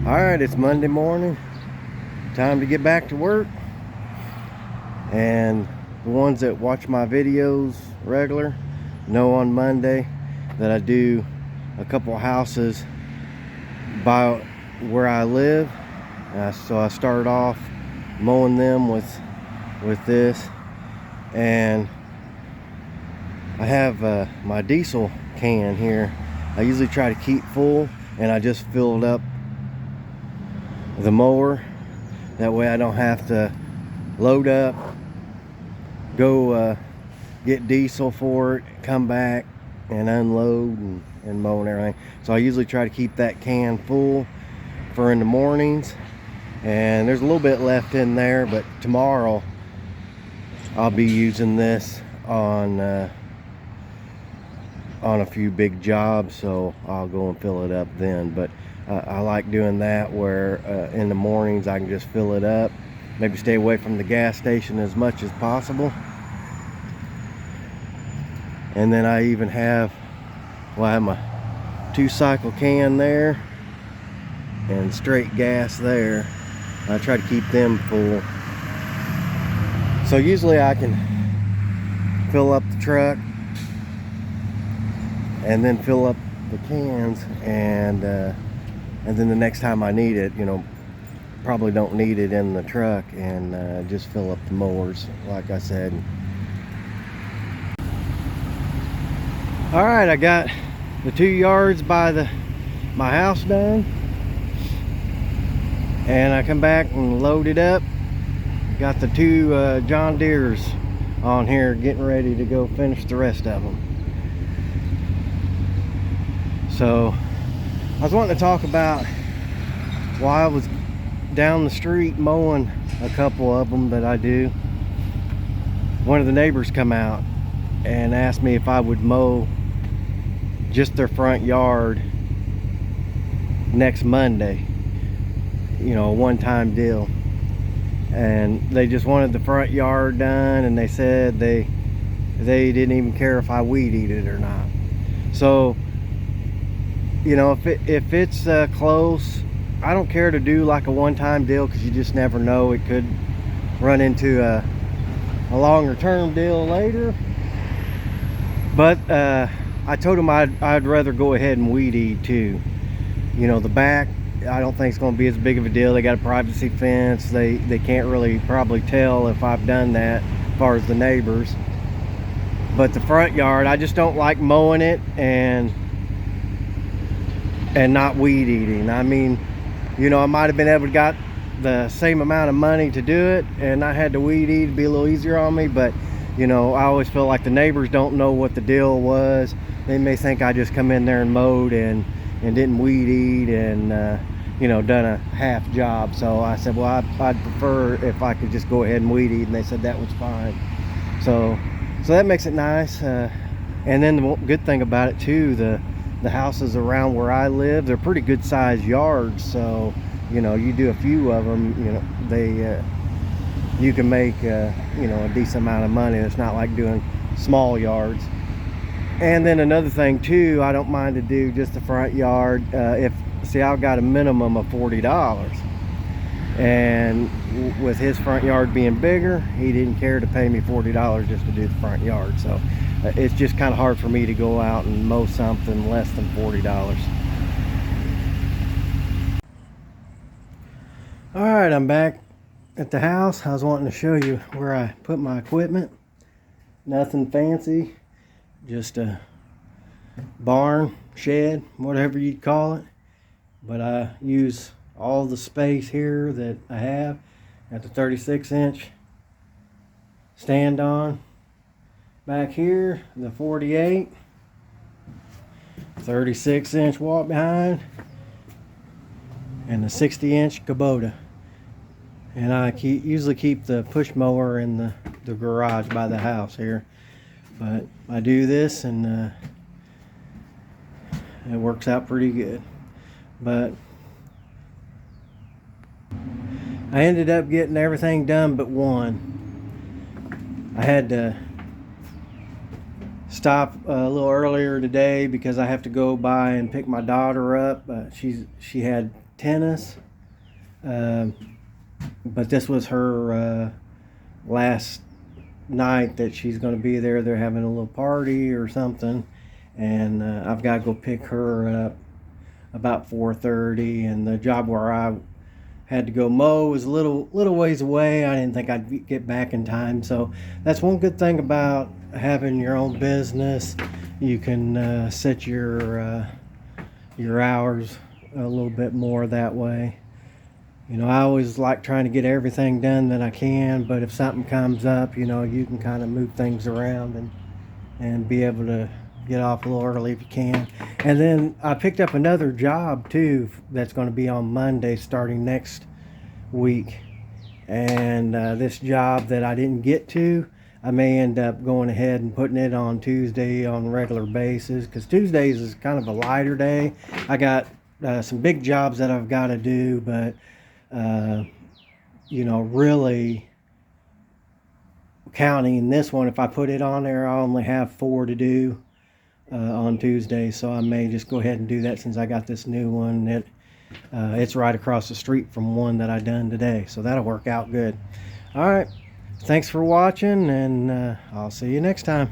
Alright, it's Monday morning. Time to get back to work. And the ones that watch my videos regular know on Monday that I do a couple houses by where I live. So I start off mowing them with this, and I have my diesel can here. I usually try to keep full, and I just filled up the mower. That way I don't have to load up, go get diesel for it, come back and unload and mow and everything. So I usually try to keep that can full for in the mornings. And there's a little bit left in there, but tomorrow I'll be using this on a few big jobs, so I'll go and fill it up then. But I like doing that where in the mornings I can just fill it up, maybe stay away from the gas station as much as possible. And then I even have, I have my 2-cycle can there and straight gas there. I try to keep them full. So usually I can fill up the truck and then fill up the cans, and then the next time I need it, probably don't need it in the truck, and just fill up the mowers like I said. All right, I got the 2 yards by my house done, and I come back and load it up. Got the 2 John Deeres on here getting ready to go finish the rest of them. So I was wanting to talk about while I was down the street mowing a couple of them that I do. One of the neighbors come out and asked me if I would mow just their front yard next Monday, a one-time deal. And they just wanted the front yard done, and they said they didn't even care if I weed eat it or not. So if it's close, I don't care to do like a one-time deal, because you just never know, it could run into a longer term deal later. But I told them I'd rather go ahead and weed eat too. The back, I don't think it's going to be as big of a deal. They got a privacy fence. They can't really probably tell if I've done that as far as the neighbors. But the front yard, I just don't like mowing it and not weed eating. I mean, I might have been able to got the same amount of money to do it, and I had to weed eat, it'd be a little easier on me. But I always feel like the neighbors don't know what the deal was. They may think I just come in there and mowed and didn't weed eat and done a half job. So I said, well, I'd prefer if I could just go ahead and weed eat, and they said that was fine. So that makes it nice. And then the good thing about it too, the houses around where I live, they're pretty good sized yards. So you do a few of them, you can make a decent amount of money. It's not like doing small yards. And then another thing too, I don't mind to do just the front yard. I've got a minimum of $40, and with his front yard being bigger, he didn't care to pay me $40 just to do the front yard. So it's just kind of hard for me to go out and mow something less than $40. All right, I'm back at the house. I was wanting to show you where I put my equipment. Nothing fancy, just a barn, shed, whatever you'd call it. But I use all the space here that I have. Got the 36-inch stand on. Back here, the 48, 36-inch walk behind, and the 60-inch Kubota. And I usually keep the push mower in the garage by the house here. But I do this, and it works out pretty good. But I ended up getting everything done but one. I had to stop a little earlier today because I have to go by and pick my daughter up. She had tennis. But this was her last night that she's going to be there. They're having a little party or something, and I've got to go pick her up about 4:30. And the job where I had to go mow was a little ways away. I didn't think I'd get back in time. So that's one good thing about having your own business. You can set your hours a little bit more that way. You know, I always like trying to get everything done that I can, but if something comes up, you know, you can kind of move things around and be able to get off a little early if you can. And then I picked up another job too that's going to be on Monday starting next week. And this job that I didn't get to, I may end up going ahead and putting it on Tuesday on a regular basis, because Tuesdays is kind of a lighter day. I got some big jobs that I've got to do, but you know, really counting this one, if I put it on there, I only have 4 to do on Tuesday. So I may just go ahead and do that since I got this new one. It's right across the street from one that I done today, so that'll work out good. All right, thanks for watching, and I'll see you next time.